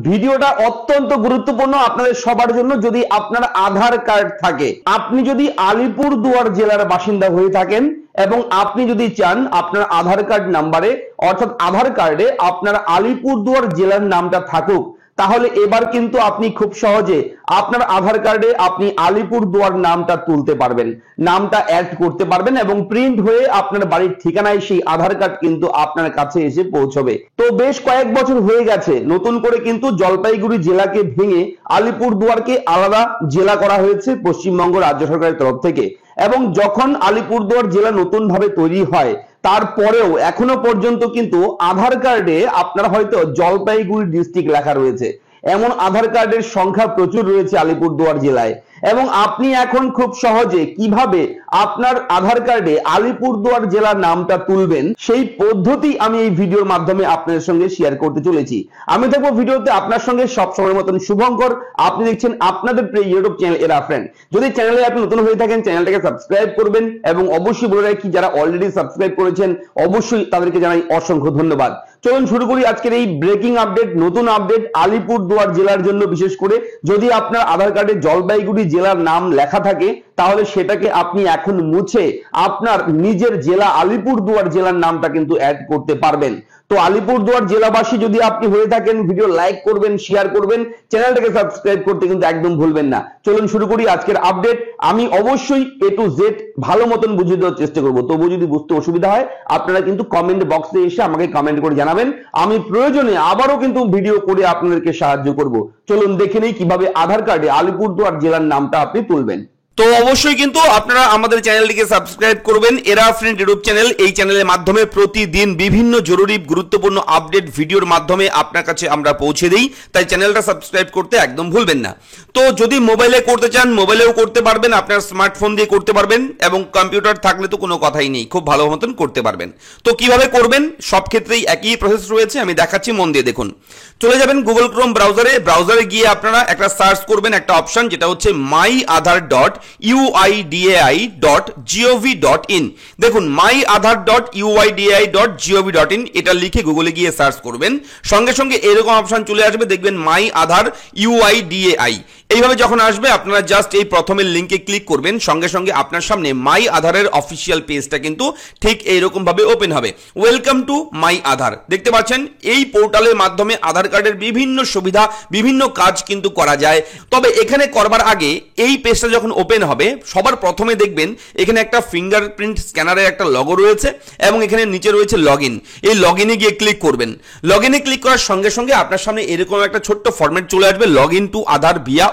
ভিডিওটা অত্যন্ত গুরুত্বপূর্ণ আপনাদের সবার জন্য। যদি আপনার আধার কার্ড থাকে, আপনি যদি আলিপুরদুয়ার জেলার বাসিন্দা হয়ে থাকেন এবং আপনি যদি চান আপনার আধার কার্ড নাম্বারে অর্থাৎ আধার কার্ডে আপনার আলিপুরদুয়ার জেলার নামটা থাকুক, তাহলে এবার কিন্তু আপনি খুব সহজে আপনার আধার কার্ডে আপনি আলিপুরদুয়ার নামটা তুলতে পারবেন, নামটা অ্যাড করতে পারবেন এবং প্রিন্ট হয়ে আপনার বাড়ির ঠিকানায় সেই আধার কার্ড কিন্তু আপনার কাছে এসে পৌঁছবে। তো বেশ কয়েক বছর হয়ে গেছে নতুন করে কিন্তু জলপাইগুড়ি জেলাকে ভেঙে আলিপুরদুয়ারকে আলাদা জেলা করা হয়েছে পশ্চিমবঙ্গ রাজ্য সরকারের তরফ থেকে। এবং যখন আলিপুরদুয়ার জেলা নতুন ভাবে তৈরি হয় তারপরেও এখনো পর্যন্ত কিন্তু আধার কার্ডে আপনার হয়তো জলপাইগুড়ি ডিস্ট্রিক্ট লেখা রয়েছে, এমন আধার কার্ডের সংখ্যা প্রচুর রয়েছে আলিপুরদুয়ার জেলায়। এবং আপনি এখন খুব সহজে কিভাবে আপনার আধার কার্ডে আলিপুরদুয়ার জেলার নামটা তুলবেন সেই পদ্ধতি আমি এই ভিডিওর মাধ্যমে আপনাদের সঙ্গে শেয়ার করতে চলেছি। আমি থাকবো ভিডিওতে আপনার সঙ্গে সব সময়ের মতন শুভঙ্কর। আপনি দেখছেন আপনাদের প্রিয় ইউটিউব চ্যানেল এরা ফ্রেন্ড। যদি চ্যানেলে আপনি নতুন হয়ে থাকেন চ্যানেলটাকে সাবস্ক্রাইব করবেন এবং অবশ্যই বলে রাখি যারা অলরেডি সাবস্ক্রাইব করেছেন অবশ্যই তাদেরকে জানাই অসংখ্য ধন্যবাদ। চলুন শুরু করি আজকের এই ব্রেকিং আপডেট, নতুন আপডেট আলিপুরদুয়ার জেলার জন্য। বিশেষ করে যদি আপনার আধার কার্ডে জলপাইগুড়ি জেলার নাম লেখা থাকে তাহলে সেটাকে আপনি এখন মুছে আপনার নিজের জেলা আলিপুরদুয়ার জেলার নামটা কিন্তু অ্যাড করতে পারবেন। তো আলিপুরদুয়ার জেলাবাসী যদি আপনি হয়ে থাকেন ভিডিও লাইক করবেন, শেয়ার করবেন, চ্যানেলটাকে সাবস্ক্রাইব করতে কিন্তু একদম ভুলবেন না। চলুন শুরু করি আজকের আপডেট। আমি অবশ্যই এ টু জেড ভালো মতন বুঝিয়ে দেওয়ার চেষ্টা করবো, তবু যদি বুঝতে অসুবিধা হয় আপনারা কিন্তু কমেন্ট বক্সে এসে আমাকে কমেন্ট করে জানাবেন, আমি প্রয়োজনে আবারও কিন্তু ভিডিও করে আপনাদেরকে সাহায্য করব। চলুন দেখে নেই কিভাবে আধার কার্ডে আলিপুরদুয়ার জেলার নামটা আপনি তুলবেন। তো অবশ্যই কিন্তু আপনারা আমাদের চ্যানেলটিকে সাবস্ক্রাইব করবেন, এরা ফ্রেন্ড ইউটিউব চ্যানেল। এই চ্যানেলের মাধ্যমে প্রতিদিন বিভিন্ন জরুরি গুরুত্বপূর্ণ আপডেট ভিডিওর মাধ্যমে আপনার কাছে আমরা পৌঁছে দিই, তাই চ্যানেলটা সাবস্ক্রাইব করতে একদম ভুলবেন না। তো যদি মোবাইলে করতে চান মোবাইলেও করতে পারবেন, আপনার স্মার্টফোন দিয়ে করতে পারবেন এবং কম্পিউটার থাকলে তো কোনো কথাই নেই, খুব ভালো মতন করতে পারবেন। তো কিভাবে করবেন সব ক্ষেত্রেই একই প্রসেস রয়েছে, আমি দেখাচ্ছি, মন দিয়ে দেখুন। চলে যাবেন গুগল ক্রোম ব্রাউজারে গিয়ে আপনারা একটা সার্চ করবেন, একটা অপশন যেটা হচ্ছে myaadhar.uidi.gov.in। দেখুন myaadhar.uidi.gov.in এটা লিখে গুগলে গিয়ে সার্চ করবেন, সঙ্গে সঙ্গে এরকম অপশন চলে আসবে, দেখবেন মাই আধার UIDAI। এইভাবে যখন আসবে আপনারা জাস্ট এই প্রথমের লিঙ্কে ক্লিক করবেন, সঙ্গে সঙ্গে আপনার সামনে মাই আধারের অফিসিয়াল পেজটা কিন্তু ঠিক এইরকম ভাবে ওপেন হবে। ওয়েলকাম টু মাই আধার, দেখতে পাচ্ছেন এই পোর্টালের মাধ্যমে আধার কার্ডের বিভিন্ন সুবিধা বিভিন্ন কাজ কিন্তু করা যায়। তবে এখানে করবার আগে এই পেজটা যখন ওপেন হবে সবার প্রথমে দেখবেন এখানে একটা ফিঙ্গারপ্রিন্ট স্ক্যানারের একটা লগো রয়েছে এবং এখানে নিচে রয়েছে লগইন। এই লগইনে গিয়ে ক্লিক করবেন। লগইনে ক্লিক করার সঙ্গে সঙ্গে আপনার সামনে এরকম একটা ছোট্ট ফরম্যাট চলে আসবে, লগইন টু আধার ভিয়া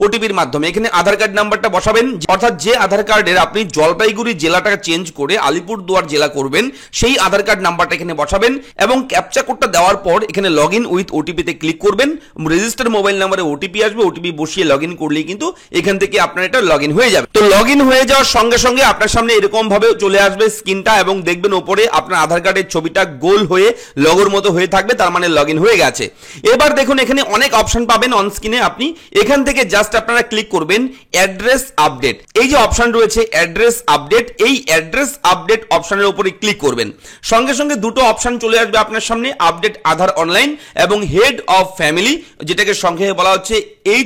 ওটিপির মাধ্যমে। এখানে আধার কার্ড নাম্বারটা বসাবেন, অর্থাৎ যে আধার কার্ডের আপনি জলপাইগুড়ি জেলাটাকে চেঞ্জ করে আলিপুরদুয়ার জেলা করবেন সেই আধার কার্ড নাম্বারটা এখানে বসাবেন এবং ক্যাপচা কোডটা দেওয়ার পর এখানে লগইন উইথ ওটিপিতে ক্লিক করবেন। রেজিস্টার মোবাইল নাম্বারে ওটিপি আসবে, ওটিপি বসিয়ে লগইন করলেই কিন্তু এখান থেকে আপনার এটা লগইন হয়ে যাবে। তো লগইন হয়ে যাওয়ার সঙ্গে সঙ্গে আপনার সামনে এরকম ভাবে চলে আসবে স্ক্রিনটা এবং দেখবেন উপরে আপনার আধার কার্ডের ছবিটা গোল হয়ে লগোর মতো হয়ে থাকবে, তার মানে লগইন হয়ে গেছে। এবার দেখুন এখানে অনেক অপশন পাবেন অন স্ক্রিনে, আপনি এখান থেকে জাস্ট আপনারা ক্লিক করবেন অ্যাড্রেস আপডেট। এই যে অপশন রয়েছে অ্যাড্রেস আপডেট, এই অ্যাড্রেস আপডেট অপশনের উপরে ক্লিক করবেন, সঙ্গে সঙ্গে দুটো অপশন চলে আসবে আপনার সামনে, আপডেট আধার অনলাইন এবং হেড অফ ফ্যামিলি, যেটাকে সংক্ষেপে বলা হচ্ছে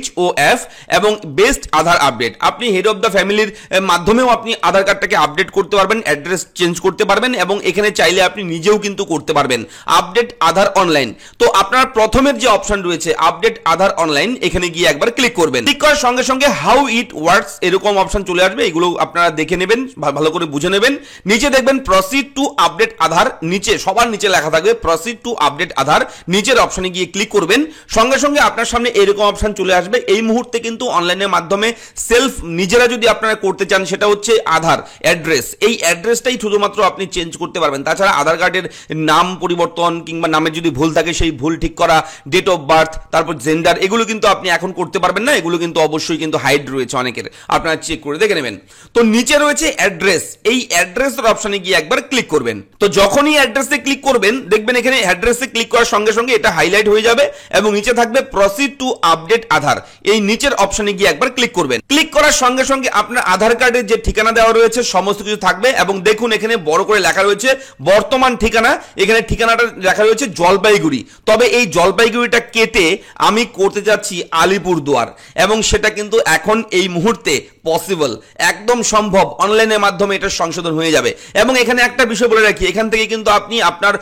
HOF, এবং বেস্ট আধার আপডেট। আপনি হেড অফ দ্য ফ্যামিলির মাধ্যমেও আপনি আধার কার্ডটাকে আপডেট করতে পারবেন, অ্যাড্রেস চেঞ্জ করতে পারবেন এবং এখানে চাইলে আপনি নিজেও কিন্তু করতে পারবেন আপডেট আধার অনলাইন। তো আপনার প্রথমের যে অপশন রয়েছে আপডেট আধার অনলাইন, এখানে গিয়ে একবার ক্লিক করবেন। ক্লিক করার সঙ্গে সঙ্গে হাউ ইট ওয়ার্কস এরকম অপশন চলে আসবে, এগুলো আপনারা দেখে নেবেন, ভালো করে বুঝে নেবেন। নিচে দেখবেন প্রসিড টু আপডেট আধার, নিচে সবার নিচে লেখা থাকবে প্রসিড টু আপডেট আধার, নিচের অপশনে গিয়ে ক্লিক করবেন, সঙ্গে সঙ্গে আপনার সামনে এরকম অপশন চলে আসবে। এই মুহূর্তে কিন্তু অনলাইনের মাধ্যমে সেলফ নিজেরা যদি আপনারা করতে চান সেটা হচ্ছে আধার অ্যাড্রেস, এই অ্যাড্রেসটাই শুধুমাত্র আপনি চেঞ্জ করতে পারবেন। তাছাড়া আধার কার্ডের নাম পরিবর্তন কিংবা নামের যদি ভুল থাকে সেই ভুল ঠিক করা, ডেট অফ বার্থ, তারপর জেন্ডার, এগুলো কিন্তু আপনি এখন করতে পারবেন না, এগুলো কিন্তু অবশ্যই কিন্তু হাইড রয়েছে অনেকের, আপনারা চেক করে দেখে নেবেন। তো নিচে রয়েছে অ্যাড্রেস, এই অ্যাড্রেসের অপশনে গিয়ে একবার ক্লিক করবেন। তো যখনই অ্যাড্রেসে ক্লিক করবেন দেখবেন এখানে অ্যাড্রেসে ক্লিক করার সঙ্গে সঙ্গে এটা হাইলাইট হয়ে যাবে এবং নিচে থাকবে প্রসিড টু আপডেট আধার, এই নিচের অপশনে গিয়ে একবার ক্লিক করবেন। ক্লিক করার সঙ্গে সঙ্গে আপনার আধার কার্ডের যে ঠিকানা দেওয়া রয়েছে সমস্ত কিছু থাকবে এবং দেখুন এখানে বড় করে লেখা রয়েছে বর্তমান ঠিকানা, এখানে ঠিকানাটা লেখা রয়েছে জলপাইগুড়ি, তবে এই জলপাইগুড়িটা কেটে আমি করতে যাচ্ছি আলিপুরদুয়ার এবং সেটা কিন্তু এখন এই মুহূর্তে পসিবল, একদম সম্ভব, অনলাইনের মাধ্যমে এটা সংশোধন হয়ে যাবে। এবং এখানে একটা বিষয় বলে রাখি, এখান থেকে কিন্তু আপনি আপনার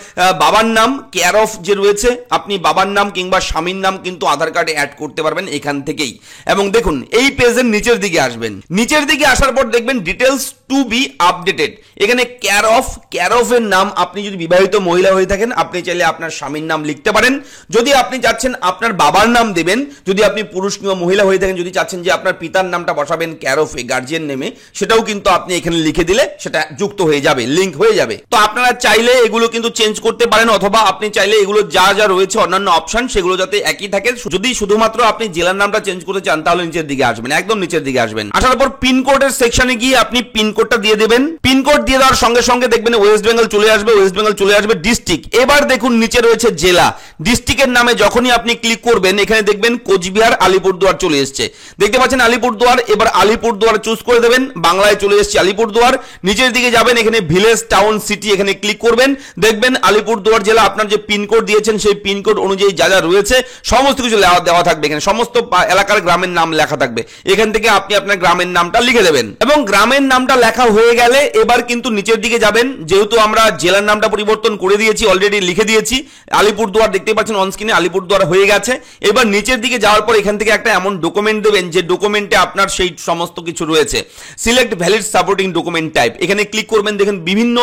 বাবার নাম কেয়ার অফ যে রয়েছে, আপনি বাবার নাম কিংবা স্বামীর নাম কিন্তু আধার কার্ডে অ্যাড করতে পারবেন এখান থেকেই। এবং দেখুন এই পেজের নিচের দিকে আসবেন, নিচের দিকে আসার পর দেখবেন ডিটেলস টু বি আপডেটেড, এখানে কেয়ার অফ এর নাম আপনি যদি বিবাহিত মহিলা হয়ে থাকেন আপনি চাইলে আপনার স্বামীর নাম লিখতে পারেন, যদি আপনি চাচ্ছেন আপনার বাবার নাম দেবেন, যদি আপনি পুরুষ কিংবা মহিলা হয়ে থাকেন যদি চাচ্ছেন যে আপনার পিতার নামটা বসাবেন কেয়ার অফ এ গার্জিয়ান নেমে, সেটাও কিন্তু আপনি এখানে লিখে দিলে সেটা যুক্ত হয়ে যাবে, লিংক হয়ে যাবে। তো আপনারা চাইলে এগুলো কিন্তু চেঞ্জ করতে পারেন অথবা আপনি চাইলে এগুলো যা যা রয়েছে অন্যান্য অপশন সেগুলো যাতে একই থাকে, যদি শুধুমাত্র আপনি জেলার নামটা চেঞ্জ করতে চান তাহলে নিচের দিকে আসবেন, একদম নিচের দিকে আসবেন। আসার পর পিনকোডের সেকশনে গিয়ে আপনি পিনকোডটা দিয়ে দেবেন, পিনকোড দিয়ে দেওয়ার সঙ্গে সঙ্গে দেখবেন ওয়েস্ট বেঙ্গল চলে আসবে, ওয়েস্ট বেঙ্গল চলে আসবে ডিস্ট্রিক্ট। এবার দেখুন নিচে রয়েছে জেলা, ডিস্ট্রিক্টের নামে যখনই আপনি ক্লিক করবেন এখানে দেখবেন কোচবিহার আলিপুরদুয়ার চলে এসেছে, দেখতে পাচ্ছেন আলিপুরদুয়ার, এবার আলিপুরদুয়ার চুজ করে দেবেন, বাংলায় চলে এসেছে আলিপুরদুয়ার। নিচের দিকে যাবেন এখানে ভিলেজ টাউন সিটি এখানে ক্লিক করবেন, দেখবেন আলিপুরদুয়ার জেলা আপনার যে পিনকোড দিয়েছেন সেই পিনকোড অনুযায়ী যা যা রয়েছে সমস্ত কিছু দেওয়া থাকবে, এখানে সমস্ত এলাকার গ্রামের নাম লেখা থাকবে, এখান থেকে আপনি আপনার গ্রামের নামটা লিখে দেবেন। এবং গ্রামের নামটা লেখা হয়ে গেলে এবার কিন্তু নিচের দিকে যাবেন, যেহেতু আমরা জেলার নামটা পরিবর্তন করে দিয়েছি অলরেডি লিখে দিয়েছি আলিপুরদুয়ার, দেখতে পাচ্ছেন অন স্ক্রিনে আলিপুরদুয়ার হয়ে গেছে। এবার নিচের দিকে যাওয়ার পর এখান থেকে একটা এমন ডকুমেন্ট দেবেন যে ডকুমেন্টে আপনার সেই সমস্ত কিছু রয়েছে, select valid supporting document type, এখানে ক্লিক করবেন, দেখেন বিভিন্ন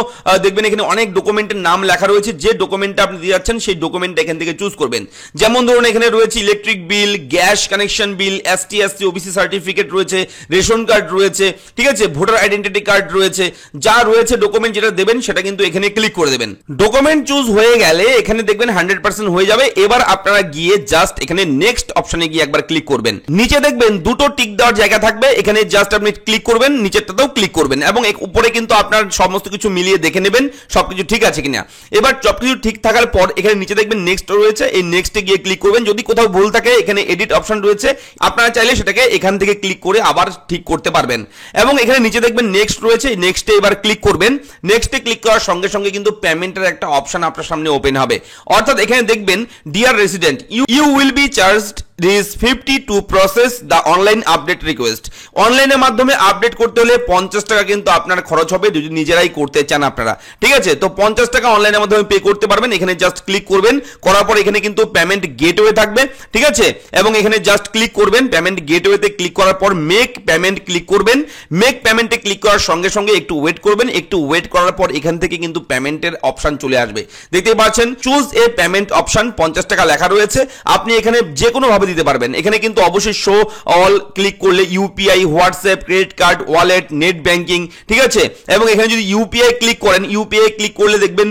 দেখবেন এখানে অনেক ডকুমেন্টের নাম লেখা রয়েছে, যে ডকুমেন্টটা আপনি দিয়ে যাচ্ছেন সেই ডকুমেন্ট এখান থেকে চুজ করবেন। যেমন ধরুন এখানে রয়েছে ইলেকট্রিক বিল, গ্যাস কানেকশন বিল, এসটি এসসি ওবিসি সার্টিফিকেট রয়েছে, রেশন কার্ড রয়েছে, ঠিক আছে, ভোটার আইডেন্টিটি কার্ড রয়েছে, যা রয়েছে ডকুমেন্ট যেটা দেবেন সেটা কিন্তু এখানে ক্লিক করে দেবেন। ডকুমেন্ট চুজ হয়ে গেলে এখানে দেখবেন 100% হয়ে যাবে। এবার আপনারা গিয়ে জাস্ট এখানে নেক্সট অপশনে গিয়ে একবার ক্লিক করবেন, নিচে দেখবেন দুটো টিক দেওয়ার জায়গা থাকবে, এখানে জাস্ট আপনি ক্লিক করবেন, নিচেরটাতেও ক্লিক করবেন এবং উপরে কিন্তু আপনার সমস্ত কিছু মিলিয়ে দেখে নেবেন সবকিছু ঠিক আছে কিনা। এবার সবকিছু ঠিক থাকার পর এখানে নিচে দেখবেন নেক্সট রয়েছে, এই নেক্সটে গিয়ে ক্লিক করবেন, যদি কোথাও ভুল থাকে এখানে এডিট অপশন রয়েছে, আপনারা চাইলে সেটাকে এখান থেকে ক্লিক করে আবার ঠিক করতে পারবেন। এবং এখানে নিচে দেখবেন নেক্সট রয়েছে, নেক্সটে এবার ক্লিক করবেন, নেক্সটে ক্লিক করার সঙ্গে সঙ্গে কিন্তু পেমেন্টের একটা অপশন আপনার সামনে ওপেন হবে, অর্থাৎ এখানে দেখবেন dear resident you will be charged This 50 to process the online update request, অনলাইনের মাধ্যমে আপডেট করতে হলে 50 টাকা কিন্তু আপনার খরচ হবে যদি নিজেরাই করতে চান আপনারা, ঠিক আছে। তো 50 টাকা অনলাইনের মাধ্যমে পে করতে পারবেন, এখানে জাস্ট ক্লিক করবেন, করার পর এখানে কিন্তু পেমেন্ট গেটওয়ে থাকবে, ঠিক আছে, এবং এখানে জাস্ট ক্লিক করবেন, পেমেন্ট গেটওয়েতে ক্লিক করার পর মেক পেমেন্ট ক্লিক করবেন, মেক পেমেন্টে ক্লিক করার সঙ্গে সঙ্গে একটু ওয়েট করবেন, একটু ওয়েট করার পর এখান থেকে কিন্তু পেমেন্টের অপশন চলে আসবে, দেখতেই পাচ্ছেন চুজ এ পেমেন্ট অপশন 50 টাকা লেখা রয়েছে, আপনি এখানে যে কোনো ভাবে দিতে পারবেন। এখানে কিন্তু অবশ্যই শো অল ক্লিক করলে UPI, WhatsApp, credit card, wallet, net banking, ঠিক আছে। এবং এখানে যদি ইউপিআই ক্লিক করেন, ইউপিআই ক্লিক করলে দেখবেন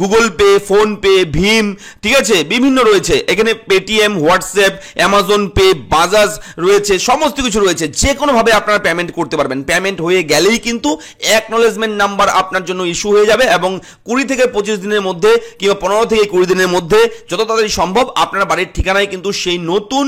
গুগল পে, ফোন পে, ভীম, ঠিক আছে, বিভিন্ন রয়েছে এখানে, Paytm, WhatsApp, Amazon Pay, Bajaj রয়েছে, সমস্ত কিছু রয়েছে, যে কোনো ভাবে আপনারা পেমেন্ট করতে পারবেন। পেমেন্ট হয়ে গেলেই কিন্তু অ্যাকনোলেজমেন্ট নাম্বার আপনার জন্য ইস্যু হয়ে যাবে এবং 20 থেকে 25 দিনের মধ্যে কিংবা 15 থেকে 20 দিনের মধ্যে যত তাড়াতাড়ি সম্ভব আপনার বাড়ির ঠিকানায় কিন্তু সেই নতুন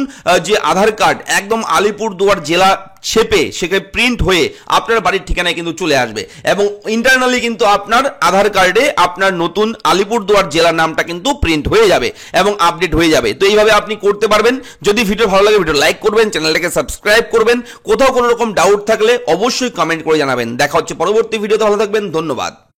যে আধার কার্ড একদম আলিপুরদুয়ার জেলা শেপে সেখানে প্রিন্ট হয়ে আপনার বাড়ির ঠিকানায় কিন্তু চলে আসবে এবং ইন্টারনালি কিন্তু আপনার আধার কার্ডে আপনার নতুন আলিপুরদুয়ার জেলার নামটা কিন্তু প্রিন্ট হয়ে যাবে এবং আপডেট হয়ে যাবে। তো এইভাবে আপনি করতে পারবেন। যদি ভিডিও ভালো লাগে ভিডিও লাইক করবেন, চ্যানেলটাকে সাবস্ক্রাইব করবেন, কোথাও কোনো রকম ডাউট থাকলে অবশ্যই কমেন্ট করে জানাবেন। দেখা হচ্ছে পরবর্তী ভিডিওতে, ভালো থাকবেন, ধন্যবাদ।